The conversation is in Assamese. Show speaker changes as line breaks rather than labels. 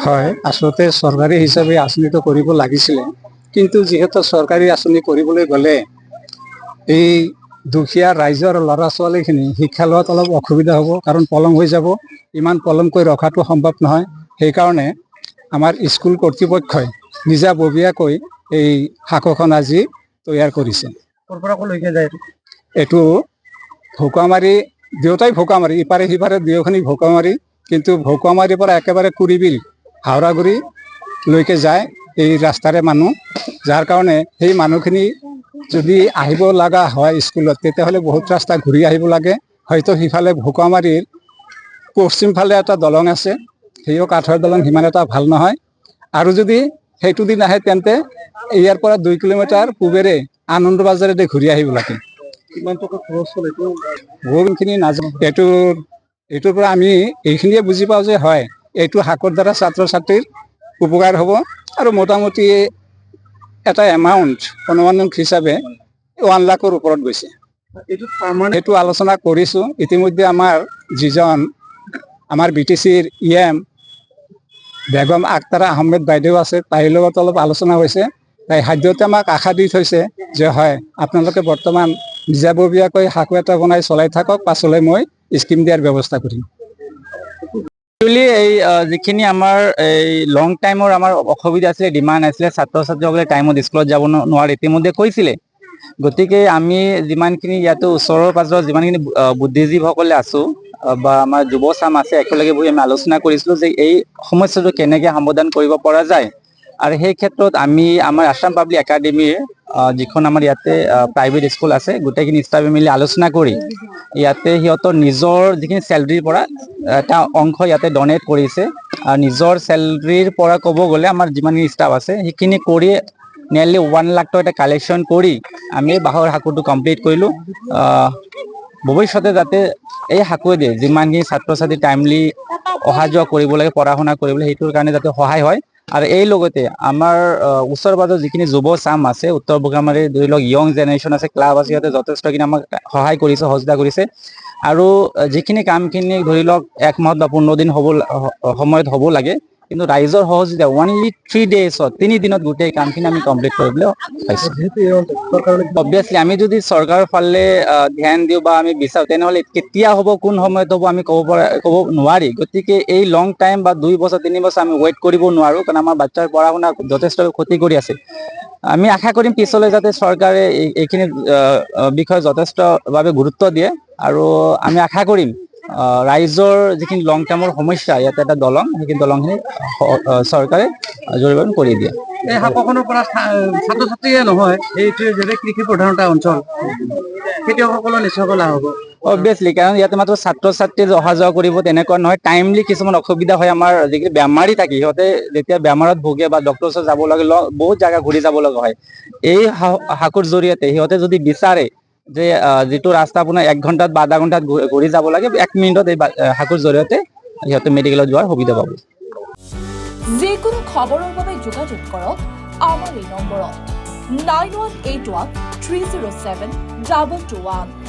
হয়, আচলতে চৰকাৰী হিচাপে আঁচনিটো কৰিব লাগিছিলে, কিন্তু যিহেতু চৰকাৰী আঁচনি কৰিবলৈ গ'লে এই দুখীয়া ৰাইজৰ ল'ৰা ছোৱালীখিনি শিক্ষা লোৱাত অলপ অসুবিধা হ'ব, কাৰণ পলম হৈ যাব। ইমান পলমকৈ ৰখাটো সম্ভৱ নহয়। সেইকাৰণে আমাৰ স্কুল কৰ্তৃপক্ষই নিজাববীয়াকৈ এই শাকোখন আজি তৈয়াৰ কৰিছে। ক'ৰ পৰা ক'লৈকে যায় এইটো? ভোকামাৰী, দুয়োটাই ভোকামাৰী, ইপাৰে সিপাৰে দুয়োখিনি ভোকামাৰী, কিন্তু ভোকামাৰীৰ পৰা একেবাৰে কুৰিবিল হাওৰাগুৰি লৈকে যায় এই ৰাস্তাৰে মানুহ, যাৰ কাৰণে সেই মানুহখিনি যদি আহিব লগা হয় স্কুলত, তেতিয়াহ'লে বহুত ৰাস্তা ঘূৰি আহিব লাগে। হয়তো সিফালে ভোকামাৰীৰ পশ্চিম ফালে এটা দলং আছে, সেইও কাঠৰ দলং, সিমান এটা ভাল নহয়। আৰু যদি সেইটো দিন আহে তেন্তে ইয়াৰ পৰা 2 কিলোমিটাৰ পূবেৰে আনন্দ বাজাৰেদি ঘূৰি আহিব লাগে। কিমান টকা খৰচ হ'ল এইটো বহুখিনি নাজানো। এইটোৰ পৰা আমি এইখিনিয়ে বুজি পাওঁ যে হয়, এইটো শাকৰ দ্বাৰা ছাত্ৰ ছাত্ৰীৰ উপকাৰ হ'ব। আৰু মোটামুটি এটা এমাউণ্ট অনুমানিক হিচাপে 1 লাখৰ ওপৰত গৈছে। এইটো আলোচনা কৰিছোঁ ইতিমধ্যে। আমাৰ যিজন আমাৰ BTCৰ EM বেগম আখতাৰা আহমেদ বাইদেউ আছে, তাইৰ লগত অলপ আলোচনা হৈছে। তাই খাদ্যতে আমাক আশা দি থৈছে যে হয়, আপোনালোকে বৰ্তমান নিজাববীয়াকৈ শাকো এটা বনাই চলাই থাকক, পাছলৈ মই স্কিম দিয়াৰ ব্যৱস্থা কৰিম।
একচুৱেলি এই যিখিনি আমাৰ এই লং টাইমৰ আমাৰ অসুবিধা আছিলে, ডিমাণ্ড আছিলে, ছাত্ৰ ছাত্ৰীসকলে টাইমত স্কুলত যাব নোৱাৰে, ইতিমধ্যে কৈছিলে। গতিকে আমি যিমানখিনি ইয়াতে ওচৰৰ পাজৰৰ যিমানখিনি বুদ্ধিজীৱীসকলে আছোঁ বা আমাৰ যুৱ চাম আছে, একেলগে বহি আমি আলোচনা কৰিছিলোঁ যে এই সমস্যাটো কেনেকৈ সমাধান কৰিব পৰা যায়। আৰু সেই ক্ষেত্ৰত আমি আমাৰ আছাম পাব্লিক একাডেমীৰ যিখন আমাৰ ইয়াতে প্ৰাইভেট স্কুল আছে, গোটেইখিনি ষ্টাফে মিলি আলোচনা কৰি ইয়াতে সিহঁতৰ নিজৰ যিখিনি চেলাৰীৰ পৰা এটা অংশ ইয়াতে ডনেট কৰিছে। আৰু নিজৰ চেলাৰীৰ পৰা ক'ব গ'লে আমাৰ যিমানখিনি ষ্টাফ আছে সেইখিনি কৰি নিয়াৰলি 1 লাখ টকা এটা কালেকশ্যন কৰি আমি বাঁহৰ সাঁকোটো কমপ্লিট কৰিলোঁ। ভৱিষ্যতে যাতে এই সাঁকোৱেদি যিমানখিনি ছাত্ৰ ছাত্ৰী টাইমলি অহা যোৱা কৰিব লাগে, পঢ়া শুনা কৰিব লাগে, সেইটোৰ কাৰণে যাতে সহায় হয়। আৰু এই লগতে আমাৰ ওচৰ পাজৰ যিখিনি যুৱ চাম আছে, উত্তৰ ভোগামাৰীৰ ধৰি লওক য়ং জেনেৰেশ্যন আছে, ক্লাব আছে, সিহঁতে যথেষ্টখিনি আমাক সহায় কৰিছে, সহযোগিতা কৰিছে। আৰু যিখিনি কামখিনি ধৰি লওক 1 মাহত বা 15 দিন সময়ত হ'ব লাগে, কিন্তু ৰাইজৰ সহযোগিতা অনলি 3 ডেজত, 3 দিনত গোটেই কামখিনি আমি কমপ্লিট কৰিবলৈ পাইছোঁ। অবভিয়াছলি আমি যদি চৰকাৰৰ ফালে ধ্যান দিওঁ বা আমি বিচাৰোঁ, তেনেহ'লে কেতিয়া হ'ব, কোন সময়ত হ'ব আমি ক'ব নোৱাৰি। গতিকে এই লং টাইম বা 2 বছৰ 3 বছৰ আমি ৱেইট কৰিব নোৱাৰোঁ, কাৰণ আমাৰ বাচ্ছাৰ পঢ়া শুনা যথেষ্ট ক্ষতি কৰি আছে। আমি আশা কৰিম পিছলৈ যাতে চৰকাৰে এইখিনি বিষয়ে যথেষ্টভাৱে গুৰুত্ব দিয়ে। আৰু আমি আশা কৰিম ৰাইজৰ যিখিনি লং টাৰ্মৰ সমস্যা, ইয়াতে এটা দলং, সেইখিনি দলংখিনি চৰকাৰে জৰিমনা কৰি দিয়ে।
এই শাকোখনৰ পৰা ছাত্ৰ ছাত্ৰীয়ে নহয়, এইটো যদি কৃষি প্ৰধান এটা অঞ্চল, খেতিয়কসকলৰ নিশ্চয়কৈ লাভ হ'ব।
অবভিয়াছলি, কাৰণ ইয়াতে মাত্ৰ ছাত্ৰ ছাত্ৰী অহা যোৱা কৰিব তেনেকুৱা নহয়। টাইমলি কিছুমান অসুবিধা হয়। আমাৰ যিখিনি বেমাৰী থাকে, সিহঁতে যেতিয়া বেমাৰত ভোগে বা ডক্টৰৰ ওচৰত যাব লাগে, বহুত জাগা ঘূৰি যাব লগা হয়। এই সাঁকোৰ জৰিয়তে সিহঁতে যদি বিচাৰে যে যিটো ৰাস্তা আপোনাৰ 1 ঘণ্টাত বা আধা ঘণ্টাত ঘূৰি যাব লাগে, 1 মিনিটত এই সাঁকোৰ জৰিয়তে সিহঁতে মেডিকেলত যোৱাৰ সুবিধা পাব।
যিকোনো খবৰৰ বাবে যোগাযোগ কৰক আমাৰ এই নম্বৰত 9181 307 221।